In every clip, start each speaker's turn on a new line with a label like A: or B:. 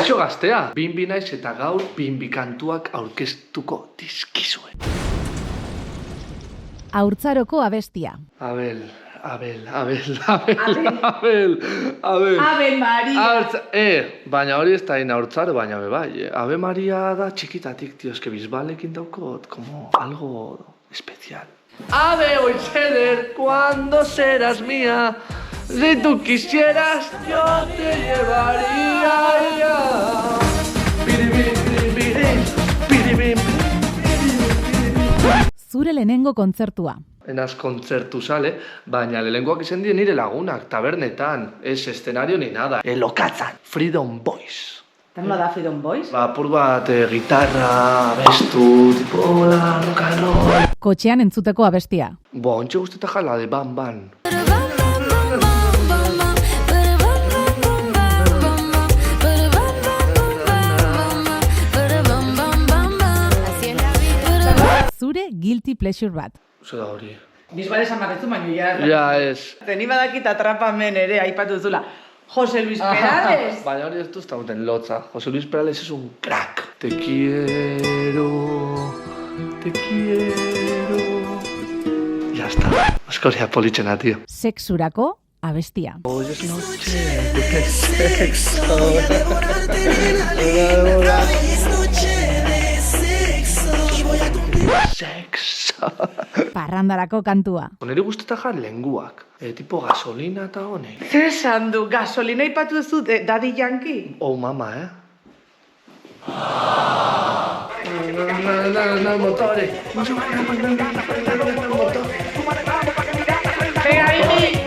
A: Kaixo gaztea, Bimbi naiz eta gaur Bimbi kantuak aurkeztuko dizkizuet.
B: Haurtzaroko abestia.
A: Abel.
C: Ave Maria.
A: Baina hori ez da haurtzaro, baina bai. Ave Maria da txikitatik, tío, eske bisbalekin daukot, como algo especial. Ave, hoy ceder, cuando serás mía. Si tú quisieras, yo te llevaría.
B: Zure lehenengo kontzertua.
A: Enaz kontzertu sale, baina lehenkoak izan dien nire lagunak, tabernetan, ez eszenario ni nada. Lokatzan, Freedom Boys.
C: Tango da Freedom Boys?
A: Apur bat, gitarra, abestu, tipo, rock and roll.
B: Kotxean entzuteko abestia.
A: Ontxe guzteta jala de ban ban.
B: Zure guilty pleasure bat.
A: Zer da hori?
C: Bisbal esan barretzu, baina
A: Ja, ez.
C: Teni badakit atrapamen ere, aipatu zula. Jose Luis Perales.
A: Baina hori ez duz tauten lotza. Jose Luis Perales es un crack. Te quiero. Ya está. Askoria politxena, tío.
B: Sexurako abestia.
A: Hoy es noche de sexo. Sexo.
B: Parrandarako kantua.
A: Neri guztetan jar lenguak. Tipo gasolina eta honek.
C: Zer esan du, gasolina ipatu duzu Daddy Yankee?
A: Oh, mama, Motore.
C: Venga, Bibi.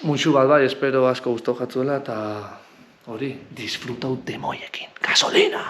A: Muxu bat bai, espero asko gustau jatzuela eta hori, disfrutau demoiekin. Gasolina!